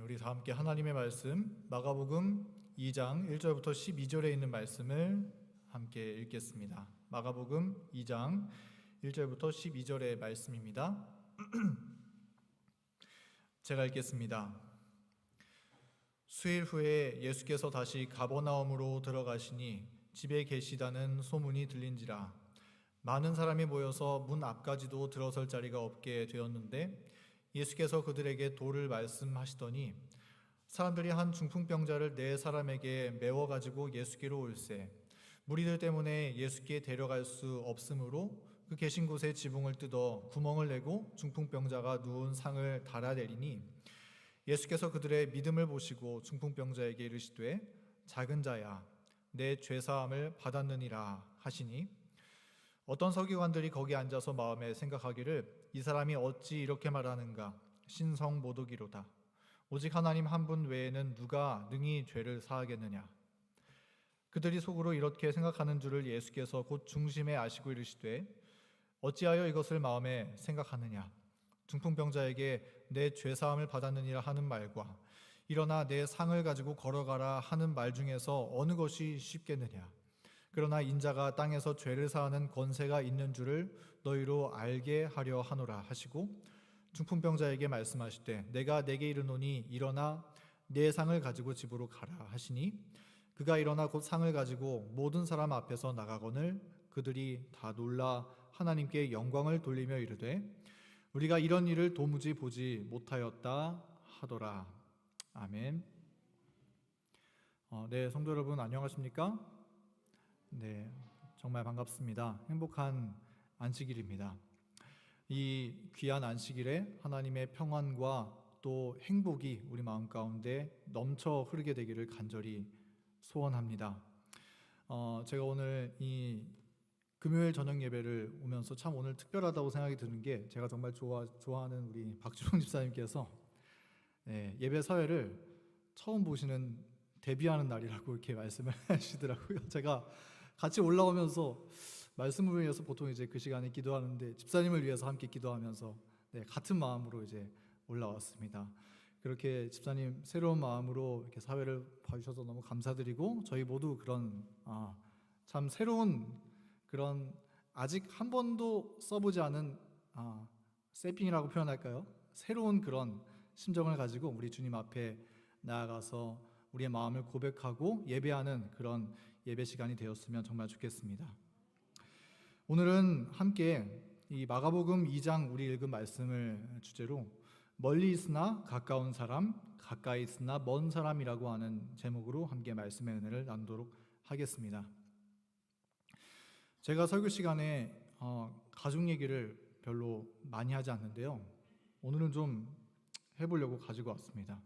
우리 다 함께 하나님의 말씀 마가복음 2장 1절부터 12절에 있는 말씀을 함께 읽겠습니다. 마가복음 2장 1절부터 12절의 말씀입니다. 제가 읽겠습니다. 수일 후에 예수께서 다시 가버나움으로 들어가시니 집에 계시다는 소문이 들린지라 많은 사람이 모여서 문 앞까지도 들어설 자리가 없게 되었는데 예수께서 그들에게 도를 말씀하시더니 사람들이 한 중풍병자를 네 사람에게 메워 가지고 예수께로 올세 무리들 때문에 예수께 데려갈 수 없으므로 그 계신 곳에 지붕을 뜯어 구멍을 내고 중풍병자가 누운 상을 달아내리니 예수께서 그들의 믿음을 보시고 중풍병자에게 이르시되 작은 자야 내 죄사함을 받았느니라 하시니 어떤 서기관들이 거기 앉아서 마음에 생각하기를 이 사람이 어찌 이렇게 말하는가 신성모독이로다 오직 하나님 한 분 외에는 누가 능히 죄를 사하겠느냐. 그들이 속으로 이렇게 생각하는 줄을 예수께서 곧 중심에 아시고 이르시되 어찌하여 이것을 마음에 생각하느냐. 중풍병자에게 내 죄사함을 받았느니라 하는 말과 일어나 내 상을 가지고 걸어가라 하는 말 중에서 어느 것이 쉽겠느냐. 그러나 인자가 땅에서 죄를 사하는 권세가 있는 줄을 너희로 알게 하려 하노라 하시고 중풍병자에게 말씀하시되 내가 내게 이르노니 일어나 내 상을 가지고 집으로 가라 하시니 그가 일어나 곧 상을 가지고 모든 사람 앞에서 나가거늘 그들이 다 놀라 하나님께 영광을 돌리며 이르되 우리가 이런 일을 도무지 보지 못하였다 하더라. 아멘. 네, 성도 여러분 안녕하십니까? 네, 정말 반갑습니다. 행복한 안식일입니다. 이 귀한 안식일에 하나님의 평안과 또 행복이 우리 마음 가운데 넘쳐 흐르게 되기를 간절히 소원합니다. 제가 오늘 이 금요일 저녁 예배를 오면서 참 오늘 특별하다고 생각이 드는 게 제가 정말 좋아하는 우리 박주봉 집사님께서 예배 사회를 처음 보시는 데뷔하는 날이라고 이렇게 말씀을 하시더라고요. 제가 같이 올라오면서 말씀을 위해서 보통 이제 그 시간에 기도하는데 집사님을 위해서 함께 기도하면서 같은 마음으로 이제 올라왔습니다. 그렇게 집사님 새로운 마음으로 이렇게 사회를 봐주셔서 너무 감사드리고 저희 모두 그런 참 새로운 그런 아직 한 번도 써보지 않은 세핑이라고 표현할까요? 새로운 그런 심정을 가지고 우리 주님 앞에 나아가서 우리의 마음을 고백하고 예배하는 그런 예배 시간이 되었으면 정말 좋겠습니다. 오늘은 함께 이 마가복음 2장 우리 읽은 말씀을 주제로 멀리 있으나 가까운 사람, 가까이 있으나 먼 사람이라고 하는 제목으로 함께 말씀의 은혜를 나누도록 하겠습니다. 제가 설교 시간에 가족 얘기를 별로 많이 하지 않는데요. 오늘은 좀 해보려고 가지고 왔습니다.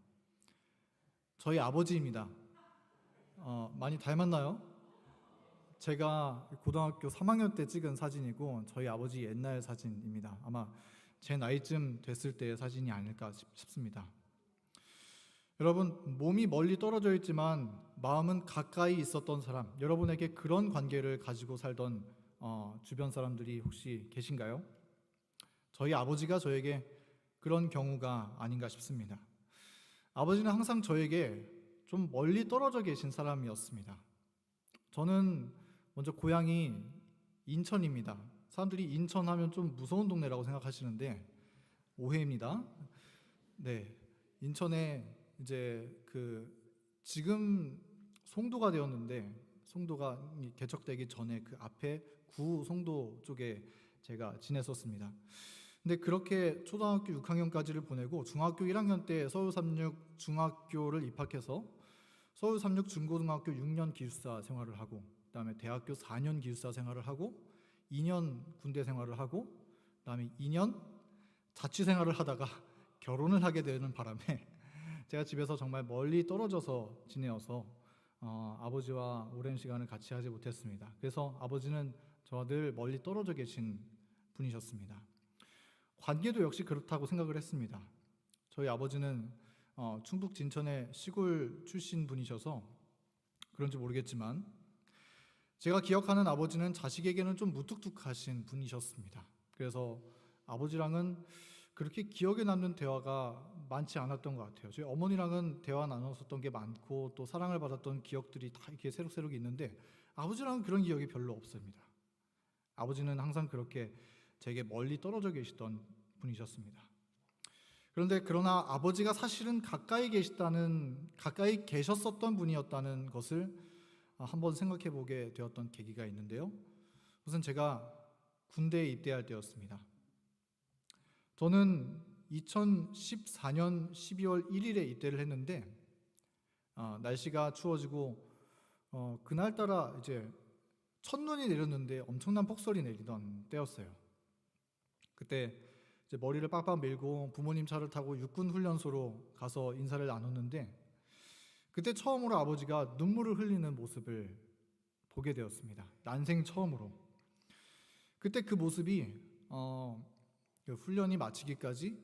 저희 아버지입니다. 많이 닮았나요? 제가 고등학교 3학년 때 찍은 사진이고 저희 아버지 옛날 사진입니다. 아마 제 나이쯤 됐을 때의 사진이 아닐까 싶습니다. 여러분, 몸이 멀리 떨어져 있지만 마음은 가까이 있었던 사람, 여러분에게 그런 관계를 가지고 살던 주변 사람들이 혹시 계신가요? 저희 아버지가 저에게 그런 경우가 아닌가 싶습니다. 아버지는 항상 저에게 좀 멀리 떨어져 계신 사람이었습니다. 저는 먼저 고향이 인천입니다. 사람들이 인천 하면 좀 무서운 동네라고 생각하시는데 오해입니다. 네, 인천에 이제 지금 송도가 되었는데 송도가 개척되기 전에 그 앞에 구 송도 쪽에 제가 지냈었습니다. 근데 그렇게 초등학교 6학년까지를 보내고 중학교 1학년 때 서울 삼육 중학교를 입학해서 서울 삼육 중고등학교 6년 기숙사 생활을 하고 그다음에 대학교 4년 기숙사 생활을 하고 2년 군대 생활을 하고 그다음에 2년 자취 생활을 하다가 결혼을 하게 되는 바람에 제가 집에서 정말 멀리 떨어져서 지내어서 아버지와 오랜 시간을 같이 하지 못했습니다. 그래서 아버지는 저와 늘 멀리 떨어져 계신 분이셨습니다. 관계도 역시 그렇다고 생각을 했습니다. 저희 아버지는 충북 진천의 시골 출신 분이셔서 그런지 모르겠지만 제가 기억하는 아버지는 자식에게는 좀 무뚝뚝하신 분이셨습니다. 그래서 아버지랑은 그렇게 기억에 남는 대화가 많지 않았던 것 같아요. 저희 어머니랑은 대화 나눴었던 게 많고 또 사랑을 받았던 기억들이 다 이렇게 새록새록 있는데 아버지랑은 그런 기억이 별로 없습니다. 아버지는 항상 그렇게 제게 멀리 떨어져 계시던 분이셨습니다. 그러나 아버지가 사실은 가까이 계셨었던 분이었다는 것을 한번 생각해 보게 되었던 계기가 있는데요. 우선 제가 군대에 입대할 때였습니다. 저는 2014년 12월 1일에 입대를 했는데 날씨가 추워지고 그날따라 이제 첫눈이 내렸는데 엄청난 폭설이 내리던 때였어요. 그때 이제 머리를 빡빡 밀고 부모님 차를 타고 육군 훈련소로 가서 인사를 나눴는데 그때 처음으로 아버지가 눈물을 흘리는 모습을 보게 되었습니다. 난생 처음으로. 그때 그 모습이 그 훈련이 마치기까지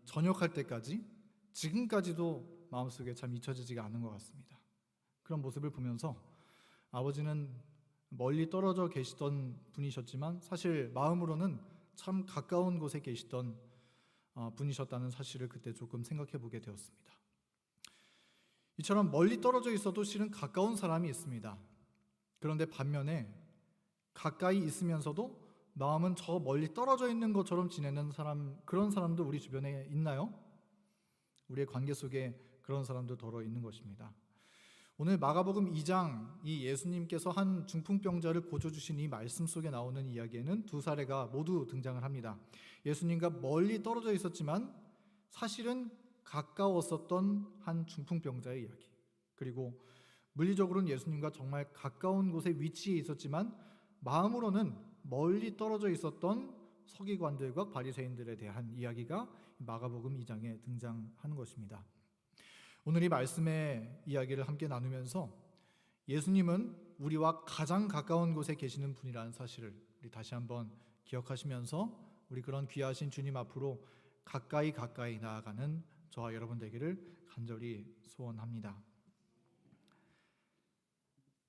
전역할 때까지 지금까지도 마음속에 참 잊혀지지가 않은 것 같습니다. 그런 모습을 보면서 아버지는 멀리 떨어져 계시던 분이셨지만 사실 마음으로는 참 가까운 곳에 계시던 분이셨다는 사실을 그때 조금 생각해 보게 되었습니다. 이처럼 멀리 떨어져 있어도 실은 가까운 사람이 있습니다. 그런데 반면에 가까이 있으면서도 마음은 저 멀리 떨어져 있는 것처럼 지내는 사람, 그런 사람도 우리 주변에 있나요? 우리의 관계 속에 그런 사람도 더러 있는 것입니다. 오늘 마가복음 2장 이 예수님께서 한 중풍병자를 고쳐주신 이 말씀 속에 나오는 이야기에는 두 사례가 모두 등장을 합니다. 예수님과 멀리 떨어져 있었지만 사실은 가까웠었던 한 중풍병자의 이야기, 그리고 물리적으로는 예수님과 정말 가까운 곳에 위치해 있었지만 마음으로는 멀리 떨어져 있었던 서기관들과 바리새인들에 대한 이야기가 마가복음 2장에 등장하는 것입니다. 오늘 이 말씀의 이야기를 함께 나누면서 예수님은 우리와 가장 가까운 곳에 계시는 분이라는 사실을 우리 다시 한번 기억하시면서 우리 그런 귀하신 주님 앞으로 가까이 나아가는 저와 여러분 되기를 간절히 소원합니다.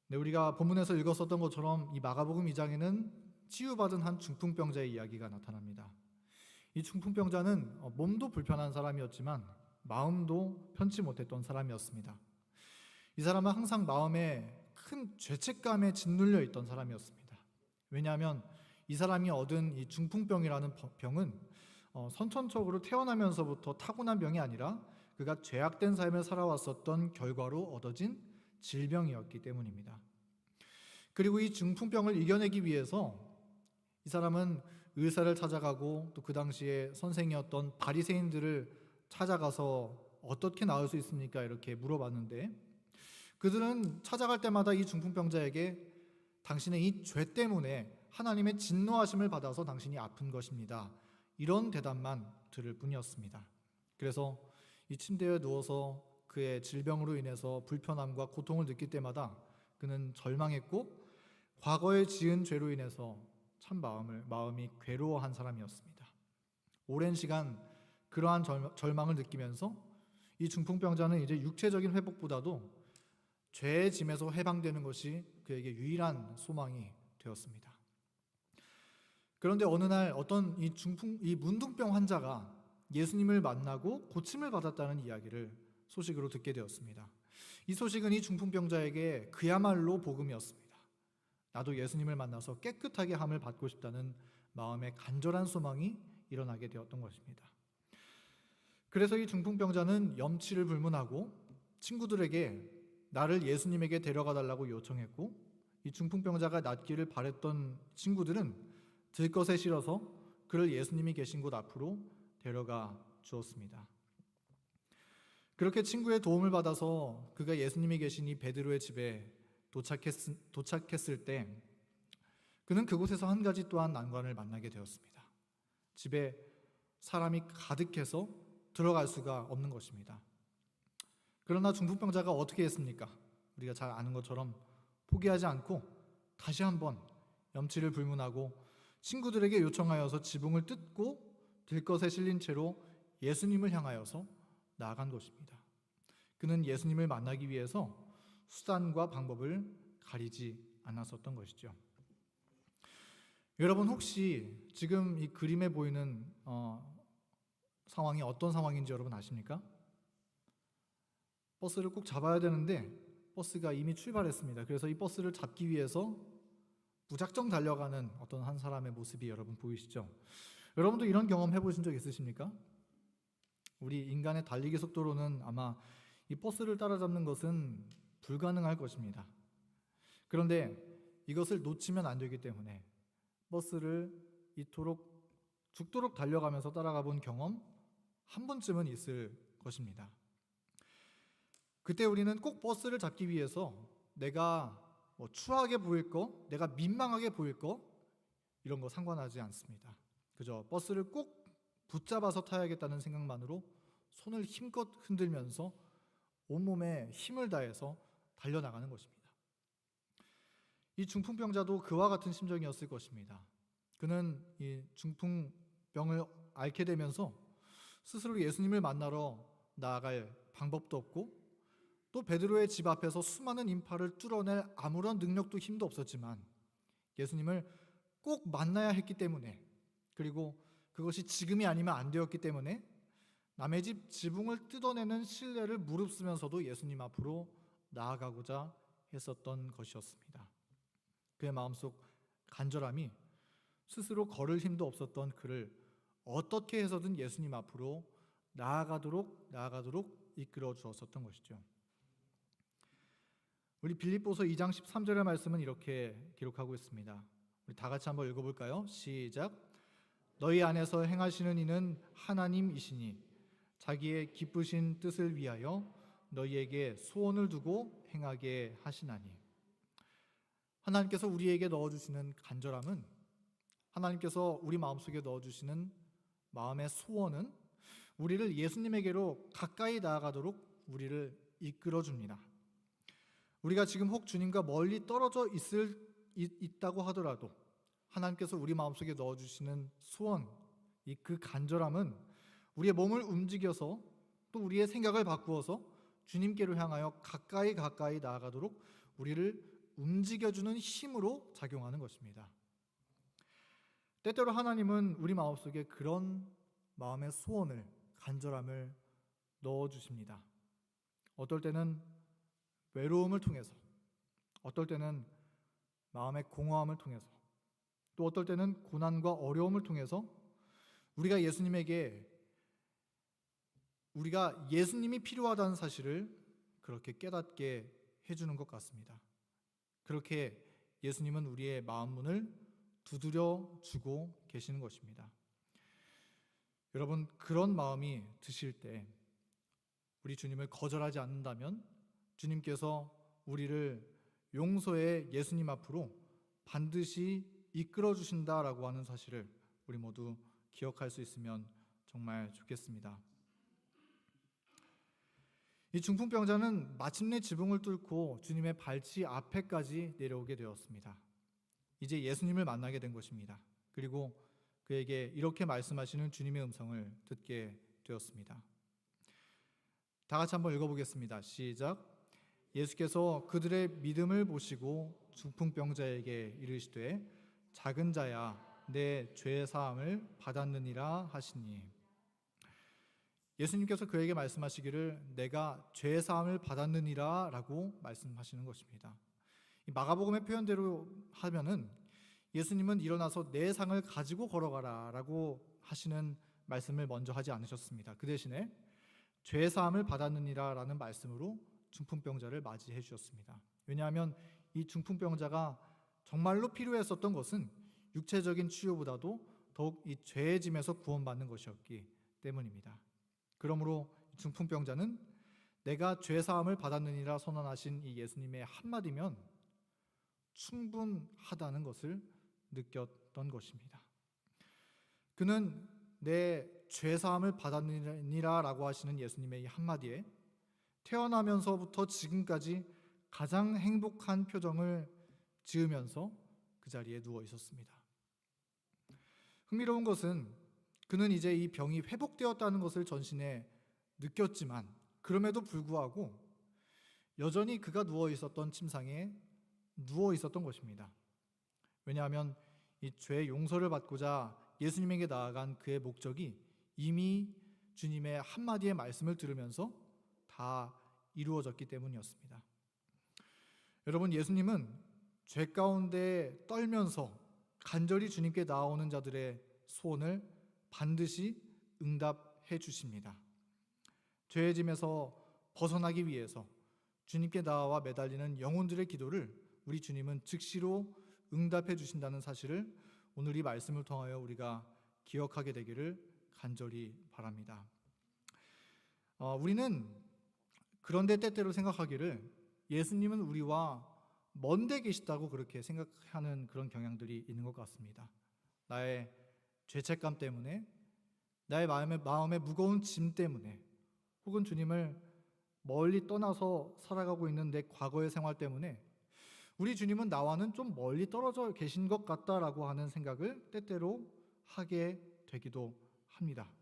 네, 우리가 본문에서 읽었었던 것처럼 이 마가복음 2장에는 치유받은 한 중풍병자의 이야기가 나타납니다. 이 중풍병자는 몸도 불편한 사람이었지만 마음도 편치 못했던 사람이었습니다. 이 사람은 항상 마음에 큰 죄책감에 짓눌려 있던 사람이었습니다. 왜냐하면 이 사람이 얻은 이 중풍병이라는 병은 선천적으로 태어나면서부터 타고난 병이 아니라 그가 죄악된 삶을 살아왔었던 결과로 얻어진 질병이었기 때문입니다. 그리고 이 중풍병을 이겨내기 위해서 이 사람은 의사를 찾아가고 또 그 당시에 선생이었던 바리새인들을 찾아가서 어떻게 나을 수 있습니까? 이렇게 물어봤는데 그들은 찾아갈 때마다 이 중풍병자에게 당신의 이 죄 때문에 하나님의 진노하심을 받아서 당신이 아픈 것입니다. 이런 대답만 들을 뿐이었습니다. 그래서 이 침대에 누워서 그의 질병으로 인해서 불편함과 고통을 느낄 때마다 그는 절망했고 과거에 지은 죄로 인해서 참 마음이 괴로워한 사람이었습니다. 오랜 시간 그러한 절망을 느끼면서 이 중풍병자는 이제 육체적인 회복보다도 죄의 짐에서 해방되는 것이 그에게 유일한 소망이 되었습니다. 그런데 어느 날 어떤 이 문둥병 환자가 예수님을 만나고 고침을 받았다는 이야기를 소식으로 듣게 되었습니다. 이 소식은 이 중풍병자에게 그야말로 복음이었습니다. 나도 예수님을 만나서 깨끗하게 함을 받고 싶다는 마음의 간절한 소망이 일어나게 되었던 것입니다. 그래서 이 중풍병자는 염치를 불문하고 친구들에게 나를 예수님에게 데려가 달라고 요청했고 이 중풍병자가 낫기를 바랬던 친구들은 들것에 실어서 그를 예수님이 계신 곳 앞으로 데려가 주었습니다. 그렇게 친구의 도움을 받아서 그가 예수님이 계신 이 베드로의 집에 도착했을 때 그는 그곳에서 한 가지 또한 난관을 만나게 되었습니다. 집에 사람이 가득해서 들어갈 수가 없는 것입니다. 그러나 중풍병자가 어떻게 했습니까? 우리가 잘 아는 것처럼 포기하지 않고 다시 한번 염치를 불문하고 친구들에게 요청하여서 지붕을 뜯고 들것에 실린 채로 예수님을 향하여서 나아간 것입니다. 그는 예수님을 만나기 위해서 수단과 방법을 가리지 않았었던 것이죠. 여러분 혹시 지금 이 그림에 보이는 상황이 어떤 상황인지 여러분 아십니까? 버스를 꼭 잡아야 되는데 버스가 이미 출발했습니다. 그래서 이 버스를 잡기 위해서 무작정 달려가는 어떤 한 사람의 모습이 여러분 보이시죠? 여러분도 이런 경험 해보신 적 있으십니까? 우리 인간의 달리기 속도로는 아마 이 버스를 따라잡는 것은 불가능할 것입니다. 그런데 이것을 놓치면 안 되기 때문에 버스를 이토록 죽도록 달려가면서 따라가 본 경험 한 번쯤은 있을 것입니다. 그때 우리는 꼭 버스를 잡기 위해서 내가 추하게 보일 거, 내가 민망하게 보일 거 이런 거 상관하지 않습니다. 그저 버스를 꼭 붙잡아서 타야겠다는 생각만으로 손을 힘껏 흔들면서 온몸에 힘을 다해서 달려나가는 것입니다. 이 중풍병자도 그와 같은 심정이었을 것입니다. 그는 이 중풍병을 앓게 되면서 스스로 예수님을 만나러 나아갈 방법도 없고 또 베드로의 집 앞에서 수많은 인파를 뚫어낼 아무런 능력도 힘도 없었지만 예수님을 꼭 만나야 했기 때문에 그리고 그것이 지금이 아니면 안 되었기 때문에 남의 집 지붕을 뜯어내는 신뢰를 무릅쓰면서도 예수님 앞으로 나아가고자 했었던 것이었습니다. 그의 마음속 간절함이 스스로 걸을 힘도 없었던 그를 어떻게 해서든 예수님 앞으로 나아가도록 이끌어 주었었던 것이죠. 우리 빌립보서 2장 13절의 말씀은 이렇게 기록하고 있습니다. 우리 다 같이 한번 읽어볼까요? 시작. 너희 안에서 행하시는 이는 하나님이시니 자기의 기쁘신 뜻을 위하여 너희에게 소원을 두고 행하게 하시나니. 하나님께서 우리에게 넣어주시는 간절함은, 하나님께서 우리 마음속에 넣어주시는 마음의 소원은 우리를 예수님에게로 가까이 나아가도록 우리를 이끌어줍니다. 우리가 지금 혹 주님과 멀리 떨어져 있다고 하더라도 하나님께서 우리 마음속에 넣어주시는 소원, 그 간절함은 우리의 몸을 움직여서 또 우리의 생각을 바꾸어서 주님께로 향하여 가까이 나아가도록 우리를 움직여주는 힘으로 작용하는 것입니다. 때때로 하나님은 우리 마음속에 그런 마음의 소원을, 간절함을 넣어주십니다. 어떨 때는 외로움을 통해서, 어떨 때는 마음의 공허함을 통해서, 또 어떨 때는 고난과 어려움을 통해서 우리가 예수님이 필요하다는 사실을 그렇게 깨닫게 해주는 것 같습니다. 그렇게 예수님은 우리의 마음 문을 두드려 주고 계시는 것입니다. 여러분, 그런 마음이 드실 때 우리 주님을 거절하지 않는다면 주님께서 우리를 용서의 예수님 앞으로 반드시 이끌어 주신다라고 하는 사실을 우리 모두 기억할 수 있으면 정말 좋겠습니다. 이 중풍병자는 마침내 지붕을 뚫고 주님의 발치 앞에까지 내려오게 되었습니다. 이제 예수님을 만나게 된 것입니다. 그리고 그에게 이렇게 말씀하시는 주님의 음성을 듣게 되었습니다. 다 같이 한번 읽어보겠습니다. 시작. 예수께서 그들의 믿음을 보시고 중풍병자에게 이르시되 작은 자야 내 죄 사함을 받았느니라 하시니. 예수님께서 그에게 말씀하시기를 내가 죄 사함을 받았느니라 라고 말씀하시는 것입니다. 마가복음의 표현대로 하면은 예수님은 일어나서 내 상을 가지고 걸어가라 라고 하시는 말씀을 먼저 하지 않으셨습니다. 그 대신에 죄 사함을 받았느니라 라는 말씀으로 중풍병자를 맞이해 주셨습니다. 왜냐하면 이 중풍병자가 정말로 필요했었던 것은 육체적인 치유보다도 더욱 이 죄의 짐에서 구원받는 것이었기 때문입니다. 그러므로 중풍병자는 내가 죄 사함을 받았느니라 선언하신 이 예수님의 한마디면 충분하다는 것을 느꼈던 것입니다. 그는 내 죄 사함을 받았느니라 라고 하시는 예수님의 이 한마디에 태어나면서부터 지금까지 가장 행복한 표정을 지으면서 그 자리에 누워 있었습니다. 흥미로운 것은 그는 이제 이 병이 회복되었다는 것을 전신에 느꼈지만 그럼에도 불구하고 여전히 그가 누워 있었던 침상에 누워 있었던 것입니다. 왜냐하면 이 죄의 용서를 받고자 예수님에게 나아간 그의 목적이 이미 주님의 한마디의 말씀을 들으면서 다 이루어졌기 때문이었습니다. 여러분, 예수님은 죄 가운데 떨면서 간절히 주님께 나아오는 자들의 소원을 반드시 응답해 주십니다. 죄의 짐에서 벗어나기 위해서 주님께 나와 매달리는 영혼들의 기도를 우리 주님은 즉시로 응답해 주신다는 사실을 오늘 이 말씀을 통하여 우리가 기억하게 되기를 간절히 바랍니다. 우리는 그런데 때때로 생각하기를 예수님은 우리와 먼데 계시다고 그렇게 생각하는 그런 경향들이 있는 것 같습니다. 나의 죄책감 때문에, 나의 마음의 무거운 짐 때문에, 혹은 주님을 멀리 떠나서 살아가고 있는 내 과거의 생활 때문에 우리 주님은 나와는 좀 멀리 떨어져 계신 것 같다라고 하는 생각을 때때로 하게 되기도 합니다.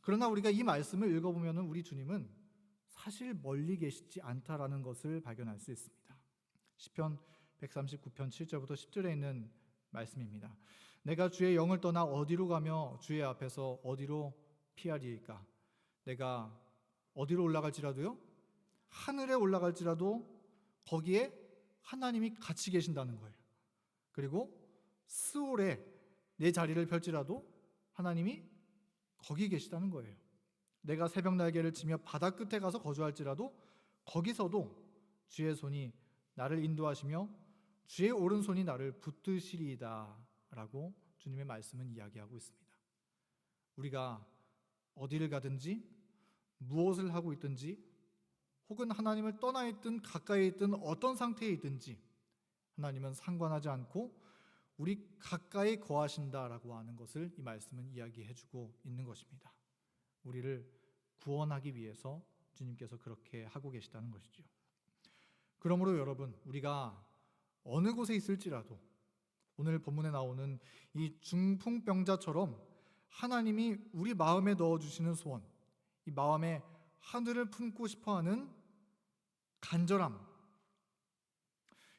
그러나 우리가 이 말씀을 읽어보면 우리 주님은 사실 멀리 계시지 않다라는 것을 발견할 수 있습니다. 시편 139편 7절부터 10절에 있는 말씀입니다. 내가 주의 영을 떠나 어디로 가며 주의 앞에서 어디로 피하리이까? 내가 어디로 올라갈지라도요? 하늘에 올라갈지라도 거기에 하나님이 같이 계신다는 거예요. 그리고 스올에 내 자리를 펼지라도 하나님이 거기 계시다는 거예요. 내가 새벽 날개를 치며 바다 끝에 가서 거주할지라도 거기서도 주의 손이 나를 인도하시며 주의 오른손이 나를 붙드시리이다 라고 주님의 말씀은 이야기하고 있습니다. 우리가 어디를 가든지 무엇을 하고 있든지 혹은 하나님을 떠나 있든 가까이 있든 어떤 상태에 있든지 하나님은 상관하지 않고 우리 가까이 거하신다라고 하는 것을 이 말씀은 이야기해주고 있는 것입니다. 우리를 구원하기 위해서 주님께서 그렇게 하고 계시다는 것이죠. 그러므로 여러분, 우리가 어느 곳에 있을지라도 오늘 본문에 나오는 이 중풍병자처럼 하나님이 우리 마음에 넣어주시는 소원, 이 마음에 하늘을 품고 싶어하는 간절함,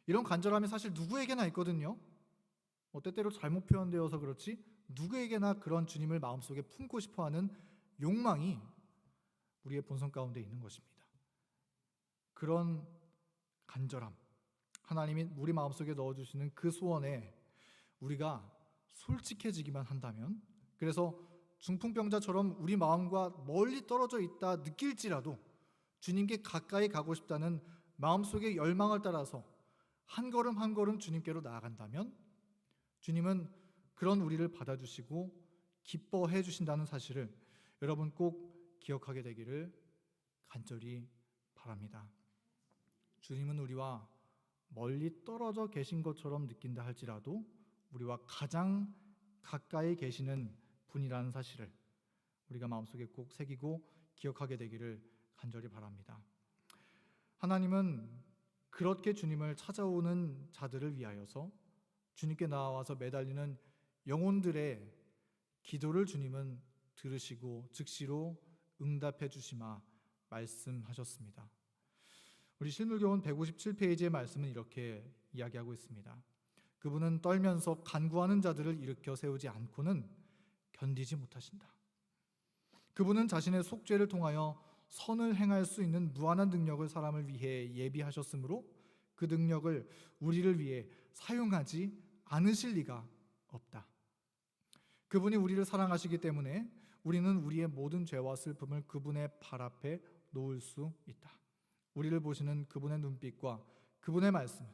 이런 간절함이 사실 누구에게나 있거든요. 때때로 잘못 표현되어서 그렇지 누구에게나 그런 주님을 마음속에 품고 싶어하는 욕망이 우리의 본성 가운데 있는 것입니다. 그런 간절함, 하나님이 우리 마음속에 넣어주시는 그 소원에 우리가 솔직해지기만 한다면, 그래서 중풍병자처럼 우리 마음과 멀리 떨어져 있다 느낄지라도 주님께 가까이 가고 싶다는 마음속의 열망을 따라서 한 걸음 한 걸음 주님께로 나아간다면 주님은 그런 우리를 받아주시고 기뻐해 주신다는 사실을 여러분 꼭 기억하게 되기를 간절히 바랍니다. 주님은 우리와 멀리 떨어져 계신 것처럼 느낀다 할지라도 우리와 가장 가까이 계시는 분이라는 사실을 우리가 마음속에 꼭 새기고 기억하게 되기를 간절히 바랍니다. 하나님은 그렇게 주님을 찾아오는 자들을 위하여서 주님께 나와서 매달리는 영혼들의 기도를 주님은 들으시고 즉시로 응답해 주시마 말씀하셨습니다. 우리 실물교훈 157페이지의 말씀은 이렇게 이야기하고 있습니다. 그분은 떨면서 간구하는 자들을 일으켜 세우지 않고는 견디지 못하신다. 그분은 자신의 속죄를 통하여 선을 행할 수 있는 무한한 능력을 사람을 위해 예비하셨으므로 그 능력을 우리를 위해 사용하지 않으실 리가 없다. 그분이 우리를 사랑하시기 때문에 우리는 우리의 모든 죄와 슬픔을 그분의 발 앞에 놓을 수 있다. 우리를 보시는 그분의 눈빛과 그분의 말씀은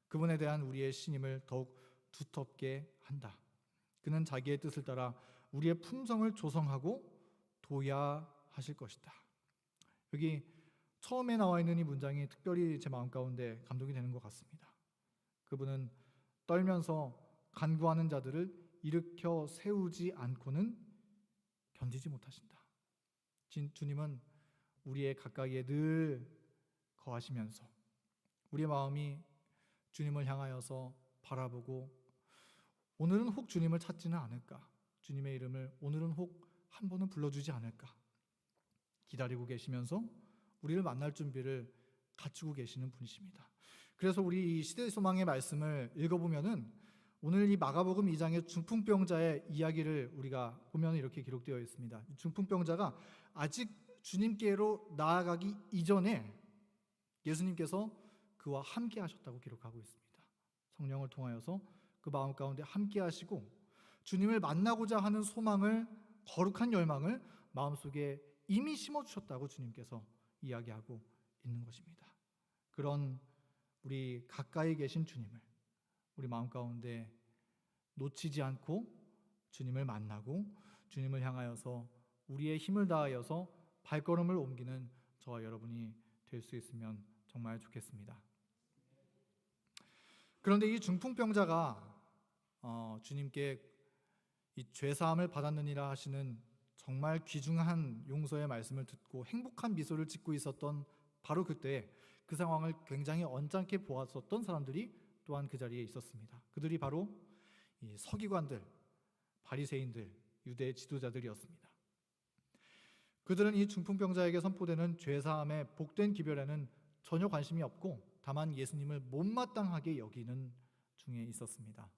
그분에 대한 우리의 신임을 더욱 두텁게 한다. 그는 자기의 뜻을 따라 우리의 품성을 조성하고 도야하실 것이다. 여기 처음에 나와 있는 이 문장이 특별히 제 마음 가운데 감동이 되는 것 같습니다. 그분은 떨면서 간구하는 자들을 일으켜 세우지 않고는 견디지 못하신다. 주님은 우리의 가까이에 늘 거하시면서 우리의 마음이 주님을 향하여서 바라보고 오늘은 혹 주님을 찾지는 않을까, 주님의 이름을 오늘은 혹 한 번은 불러주지 않을까 기다리고 계시면서 우리를 만날 준비를 갖추고 계시는 분이십니다. 그래서 우리 이 시대소망의 말씀을 읽어보면은 오늘 이 마가복음 2장의 중풍병자의 이야기를 우리가 보면 이렇게 기록되어 있습니다. 중풍병자가 아직 주님께로 나아가기 이전에 예수님께서 그와 함께 하셨다고 기록하고 있습니다. 성령을 통하여서 그 마음 가운데 함께 하시고 주님을 만나고자 하는 소망을, 거룩한 열망을 마음속에 이미 심어주셨다고 주님께서 이야기하고 있는 것입니다. 그런 우리 가까이 계신 주님을 우리 마음 가운데 놓치지 않고 주님을 만나고 주님을 향하여서 우리의 힘을 다하여서 발걸음을 옮기는 저와 여러분이 될 수 있으면 정말 좋겠습니다. 그런데 이 중풍병자가 주님께 이 죄사함을 받았느니라 하시는 정말 귀중한 용서의 말씀을 듣고 행복한 미소를 짓고 있었던 바로 그때 그 상황을 굉장히 언짢게 보았었던 사람들이 또한 그 자리에 있었습니다. 그들이 바로 이 서기관들, 바리새인들, 유대 지도자들이었습니다. 그들은 이 중풍병자에게 선포되는 죄사함의 복된 기별에는 전혀 관심이 없고 다만 예수님을 못마땅하게 여기는 중에 있었습니다.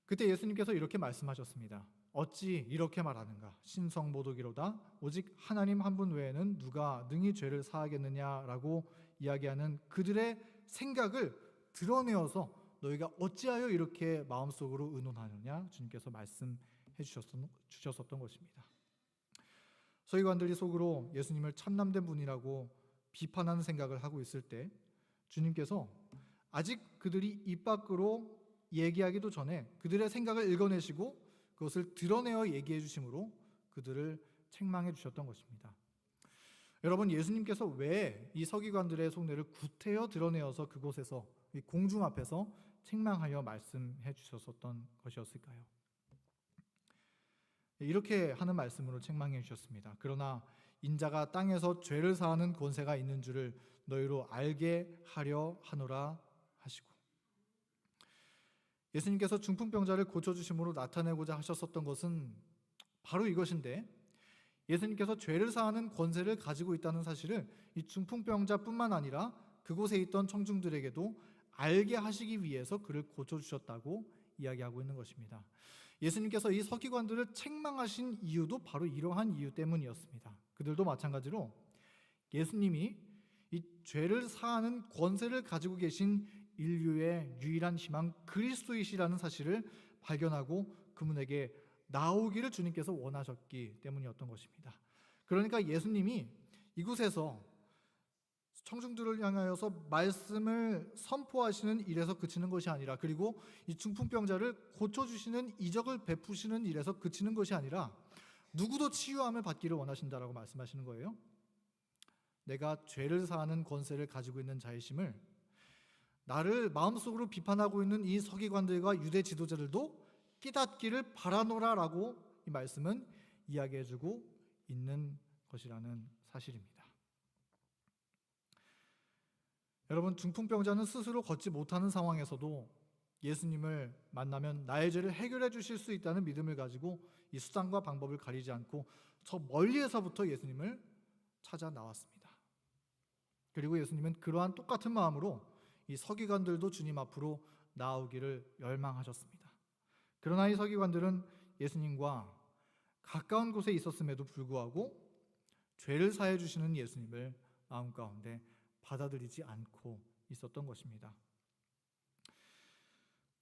그때 예수님께서 이렇게 말씀하셨습니다. 어찌 이렇게 말하는가? 신성모독이로다. 오직 하나님 한 분 외에는 누가 능히 죄를 사하겠느냐라고 이야기하는 그들의 생각을 드러내어서 너희가 어찌하여 이렇게 마음속으로 의논하느냐? 주님께서 말씀해 주셨었던 것입니다. 서기관들이 속으로 예수님을 참남된 분이라고 비판하는 생각을 하고 있을 때 주님께서 아직 그들이 입 밖으로 얘기하기도 전에 그들의 생각을 읽어내시고 그것을 드러내어 얘기해 주심으로 그들을 책망해 주셨던 것입니다. 여러분, 예수님께서 왜 이 서기관들의 속내를 구태여 드러내어서 그곳에서 이 공중 앞에서 책망하여 말씀해 주셨었던 것이었을까요? 이렇게 하는 말씀으로 책망해 주셨습니다. 그러나 인자가 땅에서 죄를 사하는 권세가 있는 줄을 너희로 알게 하려 하노라 하시고, 예수님께서 중풍병자를 고쳐주심으로 나타내고자 하셨었던 것은 바로 이것인데, 예수님께서 죄를 사하는 권세를 가지고 있다는 사실을 이 중풍병자뿐만 아니라 그곳에 있던 청중들에게도 알게 하시기 위해서 그를 고쳐주셨다고 이야기하고 있는 것입니다. 예수님께서 이 서기관들을 책망하신 이유도 바로 이러한 이유 때문이었습니다. 그들도 마찬가지로 예수님이 이 죄를 사하는 권세를 가지고 계신 인류의 유일한 희망 그리스도이시라는 사실을 발견하고 그분에게 나오기를 주님께서 원하셨기 때문이었던 것입니다. 그러니까 예수님이 이곳에서 청중들을 향하여서 말씀을 선포하시는 일에서 그치는 것이 아니라, 그리고 이 중풍병자를 고쳐주시는 이적을 베푸시는 일에서 그치는 것이 아니라 누구도 치유함을 받기를 원하신다라고 말씀하시는 거예요. 내가 죄를 사하는 권세를 가지고 있는 자이심을 나를 마음속으로 비판하고 있는 이 서기관들과 유대 지도자들도 깨닫기를 바라노라라고 이 말씀은 이야기해주고 있는 것이라는 사실입니다. 여러분, 중풍병자는 스스로 걷지 못하는 상황에서도 예수님을 만나면 나의 죄를 해결해 주실 수 있다는 믿음을 가지고 이 수단과 방법을 가리지 않고 저 멀리에서부터 예수님을 찾아 나왔습니다. 그리고 예수님은 그러한 똑같은 마음으로 이 서기관들도 주님 앞으로 나오기를 열망하셨습니다. 그러나 이 서기관들은 예수님과 가까운 곳에 있었음에도 불구하고 죄를 사해 주시는 예수님을 마음 가운데 받아들이지 않고 있었던 것입니다.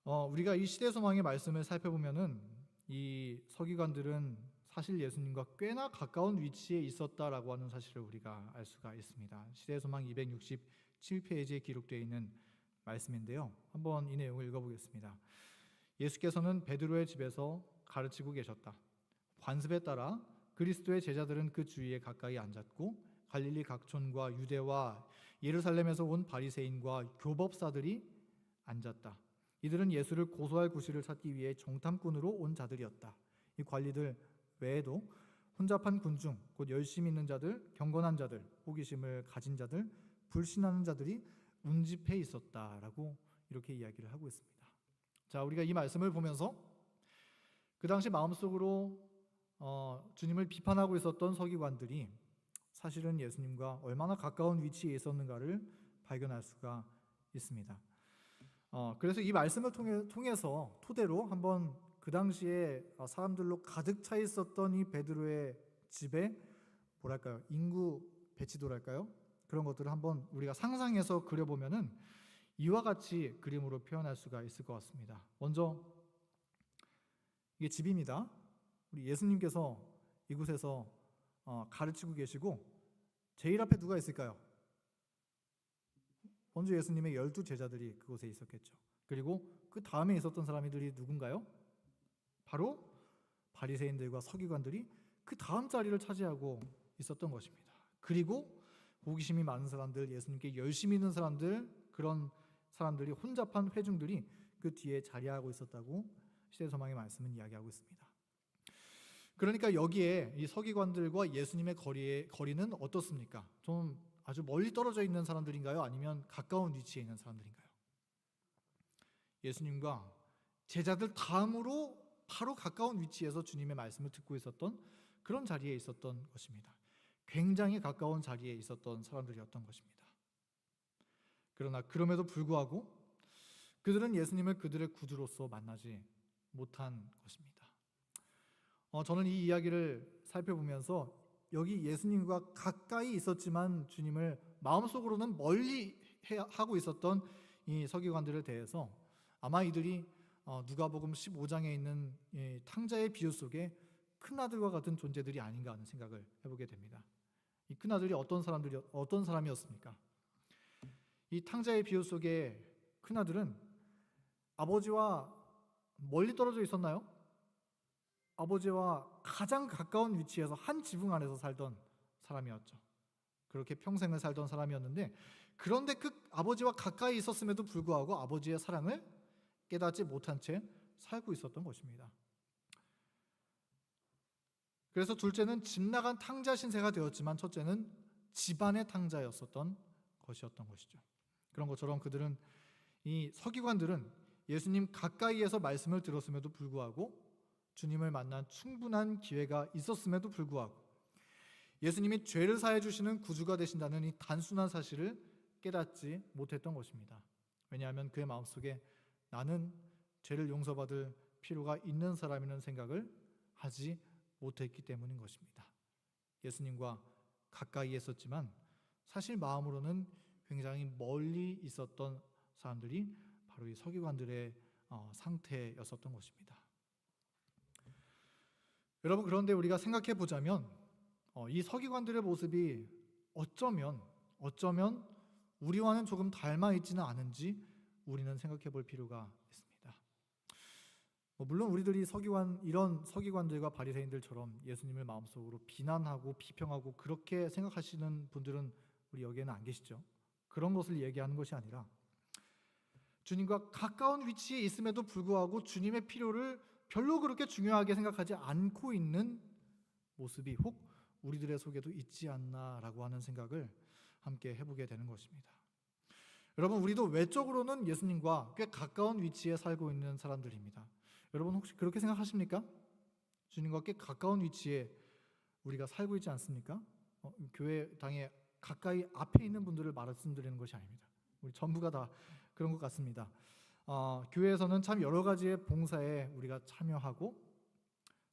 우리가 이 시대 소망의 말씀을 살펴보면은 이 서기관들은 사실 예수님과 꽤나 가까운 위치에 있었다라고 하는 사실을 우리가 알 수가 있습니다. 시대 소망 267페이지에 기록되어 있는 말씀인데요. 한번 이 내용을 읽어보겠습니다. 예수께서는 베드로의 집에서 가르치고 계셨다. 관습에 따라 그리스도의 제자들은 그 주위에 가까이 앉았고 갈릴리 각촌과 유대와 예루살렘에서 온 바리새인과 교법사들이 앉았다. 이들은 예수를 고소할 구실을 찾기 위해 정탐꾼으로 온 자들이었다. 이 관리들 외에도 혼잡한 군중, 곧 열심 있는 자들, 경건한 자들, 호기심을 가진 자들, 불신하는 자들이 운집해 있었다라고 이렇게 이야기를 하고 있습니다. 자, 우리가 이 말씀을 보면서 그 당시 마음속으로 주님을 비판하고 있었던 서기관들이 사실은 예수님과 얼마나 가까운 위치에 있었는가를 발견할 수가 있습니다. 그래서 이 말씀을 통해서 토대로 한번 그 당시에 사람들로 가득 차 있었던 이 베드로의 집에 뭐랄까요, 인구 배치도랄까요, 그런 것들을 한번 우리가 상상해서 그려보면은 이와 같이 그림으로 표현할 수가 있을 것 같습니다. 먼저 이게 집입니다. 우리 예수님께서 이곳에서 가르치고 계시고 제일 앞에 누가 있을까요? 먼저 예수님의 12제자들이 그곳에 있었겠죠. 그리고 그 다음에 있었던 사람들이 누군가요? 바로 바리새인들과 서기관들이 그 다음 자리를 차지하고 있었던 것입니다. 그리고 호기심이 많은 사람들, 예수님께 열심히 있는 사람들, 그런 사람들이, 혼잡한 회중들이 그 뒤에 자리하고 있었다고 시대소망의 말씀은 이야기하고 있습니다. 그러니까 여기에 이 서기관들과 예수님의 거리는 어떻습니까? 좀 아주 멀리 떨어져 있는 사람들인가요? 아니면 가까운 위치에 있는 사람들인가요? 예수님과 제자들 다음으로 바로 가까운 위치에서 주님의 말씀을 듣고 있었던 그런 자리에 있었던 것입니다. 굉장히 가까운 자리에 있었던 사람들이었던 것입니다. 그러나 그럼에도 불구하고 그들은 예수님을 그들의 구주로서 만나지 못한 것입니다. 저는 이 이야기를 살펴보면서 여기 예수님과 가까이 있었지만 주님을 마음속으로는 멀리 하고 있었던 이 서기관들에 대해서 아마 이들이 누가복음 15장에 있는 탕자의 비유 속에 큰아들과 같은 존재들이 아닌가 하는 생각을 해보게 됩니다. 이 큰아들이 어떤 사람이었습니까? 이 탕자의 비유 속에 큰아들은 아버지와 멀리 떨어져 있었나요? 아버지와 가장 가까운 위치에서 한 지붕 안에서 살던 사람이었죠. 그렇게 평생을 살던 사람이었는데, 그런데 그 아버지와 가까이 있었음에도 불구하고 아버지의 사랑을 깨닫지 못한 채 살고 있었던 것입니다. 그래서 둘째는 집 나간 탕자 신세가 되었지만 첫째는 집안의 탕자였었던 것이었던 것이죠. 그런 것처럼 그들은, 이 서기관들은 예수님 가까이에서 말씀을 들었음에도 불구하고 주님을 만난 충분한 기회가 있었음에도 불구하고 예수님이 죄를 사해 주시는 구주가 되신다는 이 단순한 사실을 깨닫지 못했던 것입니다. 왜냐하면 그의 마음속에 나는 죄를 용서받을 필요가 있는 사람이라는 생각을 하지 못했기 때문인 것입니다. 예수님과 가까이 있었지만 사실 마음으로는 굉장히 멀리 있었던 사람들이 바로 이 서기관들의 상태였었던 것입니다. 여러분, 그런데 우리가 생각해 보자면 이 서기관들의 모습이 어쩌면 우리와는 조금 닮아 있지는 않은지 우리는 생각해 볼 필요가 있습니다. 물론 우리들이 이런 서기관들과 바리새인들처럼 예수님을 마음속으로 비난하고 비평하고 그렇게 생각하시는 분들은 우리 여기에는 안 계시죠. 그런 것을 얘기하는 것이 아니라 주님과 가까운 위치에 있음에도 불구하고 주님의 필요를 별로 그렇게 중요하게 생각하지 않고 있는 모습이 혹 우리들의 속에도 있지 않나라고 하는 생각을 함께 해보게 되는 것입니다. 여러분, 우리도 외적으로는 예수님과 꽤 가까운 위치에 살고 있는 사람들입니다. 여러분, 혹시 그렇게 생각하십니까? 주님과 꽤 가까운 위치에 우리가 살고 있지 않습니까? 교회당에 가까이 앞에 있는 분들을 말씀드리는 것이 아닙니다. 우리 전부가 다 그런 것 같습니다. 교회에서는 참 여러 가지의 봉사에 우리가 참여하고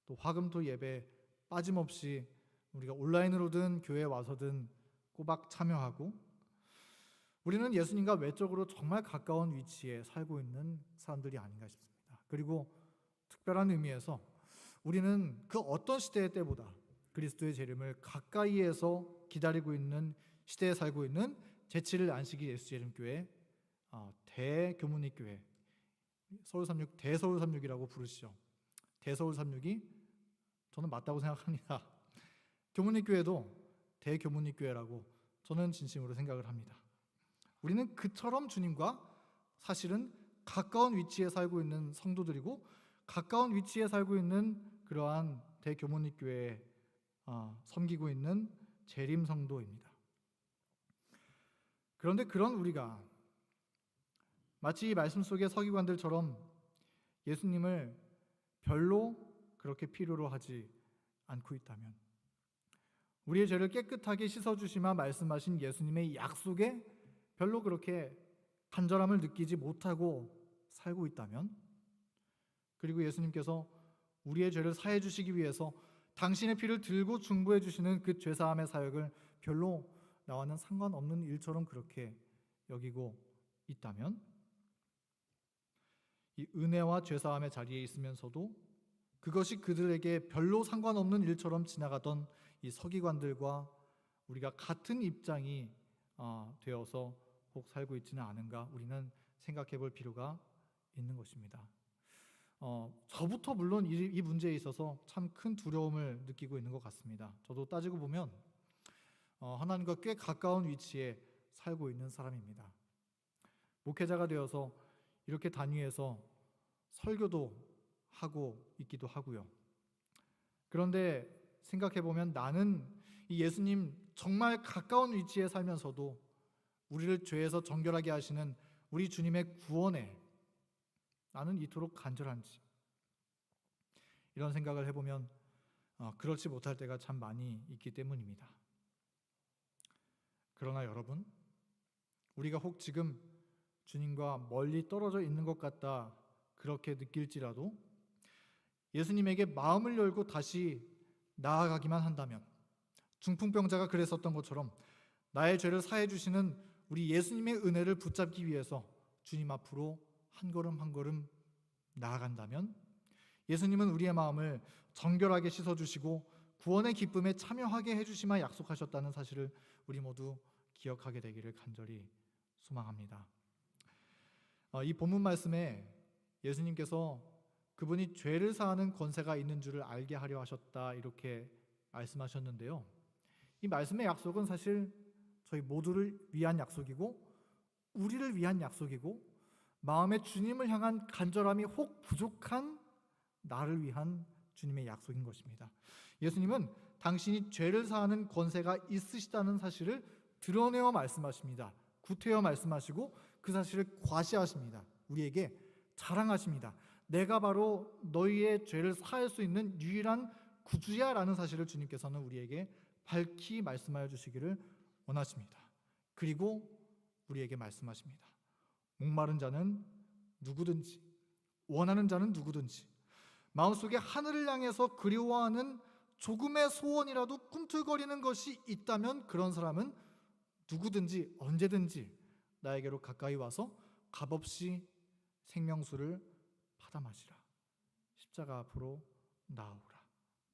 또 화금토 예배 빠짐없이 우리가 온라인으로든 교회에 와서든 꼬박 참여하고, 우리는 예수님과 외적으로 정말 가까운 위치에 살고 있는 사람들이 아닌가 싶습니다. 그리고 특별한 의미에서 우리는 그 어떤 시대의 때보다 그리스도의 재림을 가까이에서 기다리고 있는 시대에 살고 있는 제7일 안식일 예수재림교회 대교문리교회, 서울36 대서울36이라고 부르시죠. 대서울36이 저는 맞다고 생각합니다. 교문리교회도 대교문리교회라고 저는 진심으로 생각을 합니다. 우리는 그처럼 주님과 사실은 가까운 위치에 살고 있는 성도들이고 가까운 위치에 살고 있는 그러한 대교문리교회에 섬기고 있는 재림 성도입니다. 그런데 그런 우리가 마치 이 말씀 속의 서기관들처럼 예수님을 별로 그렇게 필요로 하지 않고 있다면, 우리의 죄를 깨끗하게 씻어주시마 말씀하신 예수님의 약속에 별로 그렇게 간절함을 느끼지 못하고 살고 있다면, 그리고 예수님께서 우리의 죄를 사해 주시기 위해서 당신의 피를 들고 중보해 주시는 그 죄사함의 사역을 별로 나와는 상관없는 일처럼 그렇게 여기고 있다면, 이 은혜와 죄사함의 자리에 있으면서도 그것이 그들에게 별로 상관없는 일처럼 지나가던 이 서기관들과 우리가 같은 입장이 되어서 혹 살고 있지는 않은가, 우리는 생각해 볼 필요가 있는 것입니다. 저부터 물론 이 문제에 있어서 참 큰 두려움을 느끼고 있는 것 같습니다. 저도 따지고 보면 하나님과 꽤 가까운 위치에 살고 있는 사람입니다. 목회자가 되어서 이렇게 단위에서 설교도 하고 있기도 하고요. 그런데 생각해 보면 나는 이 예수님 정말 가까운 위치에 살면서도 우리를 죄에서 정결하게 하시는 우리 주님의 구원에 나는 이토록 간절한지, 이런 생각을 해보면 그렇지 못할 때가 참 많이 있기 때문입니다. 그러나 여러분, 우리가 혹 지금 주님과 멀리 떨어져 있는 것 같다 그렇게 느낄지라도 예수님에게 마음을 열고 다시 나아가기만 한다면, 중풍병자가 그랬었던 것처럼 나의 죄를 사해 주시는 우리 예수님의 은혜를 붙잡기 위해서 주님 앞으로 한 걸음 한 걸음 나아간다면, 예수님은 우리의 마음을 정결하게 씻어주시고 구원의 기쁨에 참여하게 해주시마 약속하셨다는 사실을 우리 모두 기억하게 되기를 간절히 소망합니다. 이 본문 말씀에 예수님께서 그분이 죄를 사하는 권세가 있는 줄을 알게 하려 하셨다 이렇게 말씀하셨는데요, 이 말씀의 약속은 사실 저희 모두를 위한 약속이고 우리를 위한 약속이고 마음에 주님을 향한 간절함이 혹 부족한 나를 위한 주님의 약속인 것입니다. 예수님은 당신이 죄를 사하는 권세가 있으시다는 사실을 드러내어 말씀하십니다. 구태여 말씀하시고 그 사실을 과시하십니다. 우리에게 자랑하십니다. 내가 바로 너희의 죄를 사할 수 있는 유일한 구주야 라는 사실을 주님께서는 우리에게 밝히 말씀하여 주시기를 원하십니다. 그리고 우리에게 말씀하십니다. 목마른 자는 누구든지, 원하는 자는 누구든지, 마음속에 하늘을 향해서 그리워하는 조금의 소원이라도 꿈틀거리는 것이 있다면 그런 사람은 누구든지 언제든지 나에게로 가까이 와서 값없이 생명수를 받아 마시라. 십자가 앞으로 나아오라.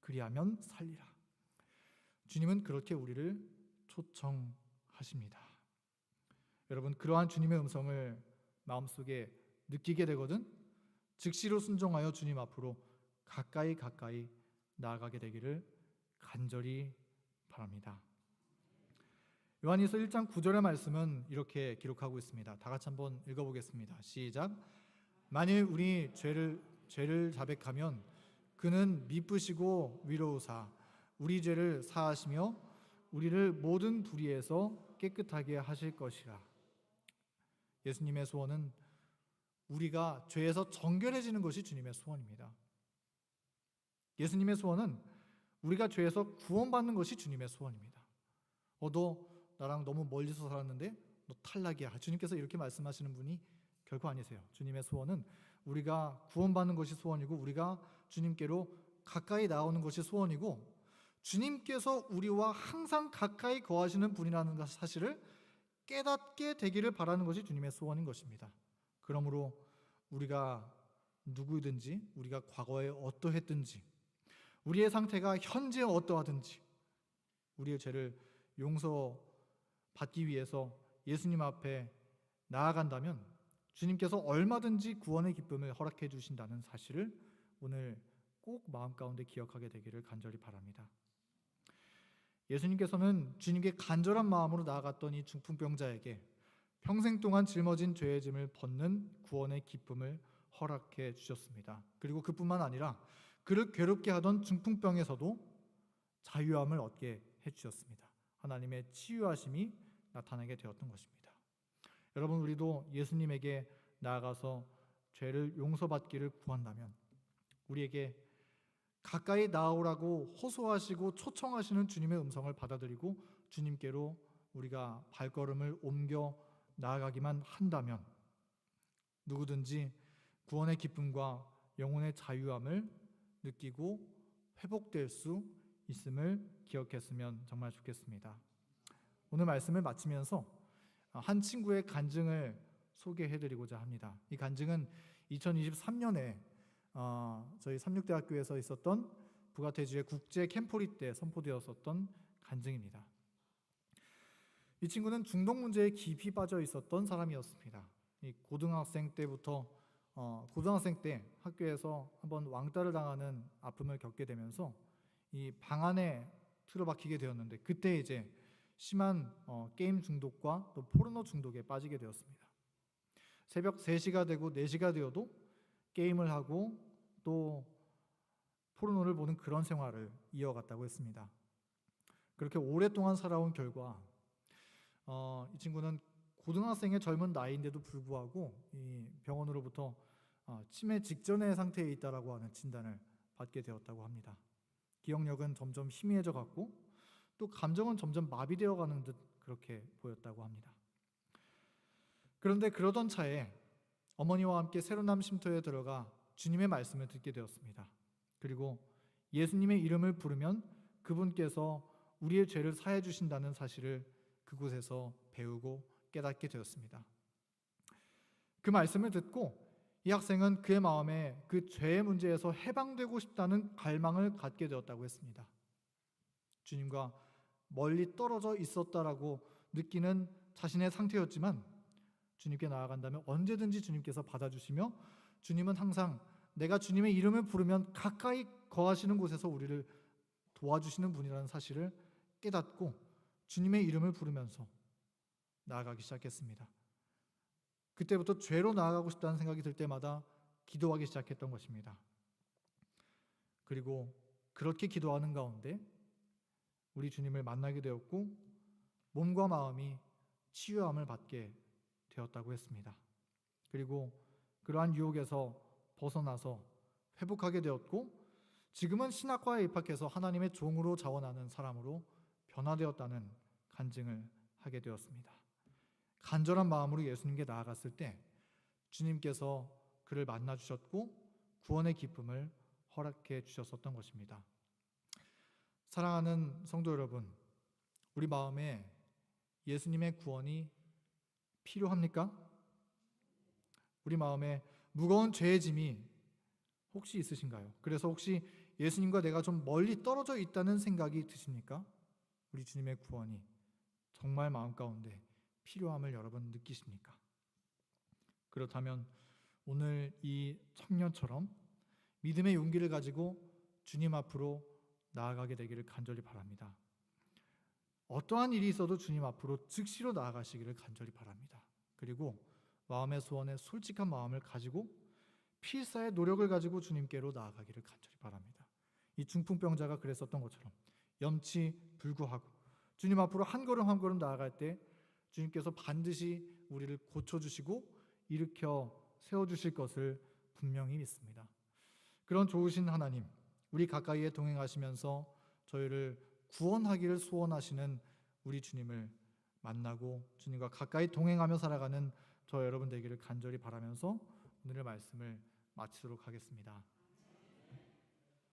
그리하면 살리라. 주님은 그렇게 우리를 초청하십니다. 여러분, 그러한 주님의 음성을 마음속에 느끼게 되거든 즉시로 순종하여 주님 앞으로 가까이 나아가게 되기를 간절히 바랍니다. 요한일서 1장 9절의 말씀은 이렇게 기록하고 있습니다. 다 같이 한번 읽어보겠습니다. 시작. 만일 우리 죄를 자백하면 그는 미쁘시고 위로우사 우리 죄를 사하시며 우리를 모든 불의에서 깨끗하게 하실 것이라. 예수님의 소원은 우리가 죄에서 정결해지는 것이 주님의 소원입니다. 예수님의 소원은 우리가 죄에서 구원받는 것이 주님의 소원입니다. 너 나랑 너무 멀리서 살았는데 너 탈락이야. 주님께서 이렇게 말씀하시는 분이 결코 아니세요. 주님의 소원은 우리가 구원받는 것이 소원이고 우리가 주님께로 가까이 나오는 것이 소원이고 주님께서 우리와 항상 가까이 거하시는 분이라는 사실을 깨닫게 되기를 바라는 것이 주님의 소원인 것입니다. 그러므로 우리가 누구든지, 우리가 과거에 어떠했든지, 우리의 상태가 현재 어떠하든지 우리의 죄를 용서받기 위해서 예수님 앞에 나아간다면 주님께서 얼마든지 구원의 기쁨을 허락해 주신다는 사실을 오늘 꼭 마음 가운데 기억하게 되기를 간절히 바랍니다. 예수님께서는 주님께 간절한 마음으로 나아갔던 이 중풍병자에게 평생 동안 짊어진 죄의 짐을 벗는 구원의 기쁨을 허락해 주셨습니다. 그리고 그뿐만 아니라 그를 괴롭게 하던 중풍병에서도 자유함을 얻게 해주셨습니다. 하나님의 치유하심이 나타나게 되었던 것입니다. 여러분, 우리도 예수님에게 나아가서 죄를 용서받기를 구한다면 우리에게 가까이 나아오라고 호소하시고 초청하시는 주님의 음성을 받아들이고 주님께로 우리가 발걸음을 옮겨 나아가기만 한다면 누구든지 구원의 기쁨과 영혼의 자유함을 느끼고 회복될 수 있음을 기억했으면 정말 좋겠습니다. 오늘 말씀을 마치면서 한 친구의 간증을 소개해드리고자 합니다. 이 간증은 2023년에 저희 삼육대학교에서 있었던 부가테주의 국제 캠포리 때 선포되었었던 간증입니다. 이 친구는 중독 문제에 깊이 빠져 있었던 사람이었습니다. 이 고등학생 때부터 고등학생 때 학교에서 한번 왕따를 당하는 아픔을 겪게 되면서 이 방 안에 틀어박히게 되었는데, 그때 이제 심한 게임 중독과 또 포르노 중독에 빠지게 되었습니다. 새벽 3시가 되고 4시가 되어도 게임을 하고 또 포르노를 보는 그런 생활을 이어갔다고 했습니다. 그렇게 오랫동안 살아온 결과 이 친구는 고등학생의 젊은 나이인데도 불구하고 이 병원으로부터 치매 직전의 상태에 있다라고 하는 진단을 받게 되었다고 합니다. 기억력은 점점 희미해져 갔고 또 감정은 점점 마비되어 가는 듯 그렇게 보였다고 합니다. 그런데 그러던 차에 어머니와 함께 새로남 쉼터에 들어가 주님의 말씀을 듣게 되었습니다. 그리고 예수님의 이름을 부르면 그분께서 우리의 죄를 사해 주신다는 사실을 그곳에서 배우고 깨닫게 되었습니다. 그 말씀을 듣고 이 학생은 그의 마음에 그 죄의 문제에서 해방되고 싶다는 갈망을 갖게 되었다고 했습니다. 주님과 멀리 떨어져 있었다라고 느끼는 자신의 상태였지만 주님께 나아간다면 언제든지 주님께서 받아주시며 주님은 항상 내가 주님의 이름을 부르면 가까이 거하시는 곳에서 우리를 도와주시는 분이라는 사실을 깨닫고 주님의 이름을 부르면서 나아가기 시작했습니다. 그때부터 죄로 나아가고 싶다는 생각이 들 때마다 기도하기 시작했던 것입니다. 그리고 그렇게 기도하는 가운데 우리 주님을 만나게 되었고 몸과 마음이 치유함을 받게 되었다고 했습니다. 그리고 그러한 유혹에서 벗어나서 회복하게 되었고 지금은 신학과에 입학해서 하나님의 종으로 자원하는 사람으로 변화되었다는 간증을 하게 되었습니다. 간절한 마음으로 예수님께 나아갔을 때 주님께서 그를 만나 주셨고 구원의 기쁨을 허락해 주셨었던 것입니다. 사랑하는 성도 여러분, 우리 마음에 예수님의 구원이 필요합니까? 우리 마음에 무거운 죄의 짐이 혹시 있으신가요? 그래서 혹시 예수님과 내가 좀 멀리 떨어져 있다는 생각이 드십니까? 우리 주님의 구원이 정말 마음 가운데 필요함을 여러분 느끼십니까? 그렇다면 오늘 이 청년처럼 믿음의 용기를 가지고 주님 앞으로 나아가게 되기를 간절히 바랍니다. 어떠한 일이 있어도 주님 앞으로 즉시로 나아가시기를 간절히 바랍니다. 그리고 마음의 소원에 솔직한 마음을 가지고 필사의 노력을 가지고 주님께로 나아가기를 간절히 바랍니다. 이 중풍병자가 그랬었던 것처럼 염치 불구하고 주님 앞으로 한 걸음 한 걸음 나아갈 때 주님께서 반드시 우리를 고쳐주시고 일으켜 세워주실 것을 분명히 믿습니다. 그런 좋으신 하나님, 우리 가까이에 동행하시면서 저희를 구원하기를 소원하시는 우리 주님을 만나고 주님과 가까이 동행하며 살아가는 저 여러분 되기를 간절히 바라면서 오늘의 말씀을 마치도록 하겠습니다.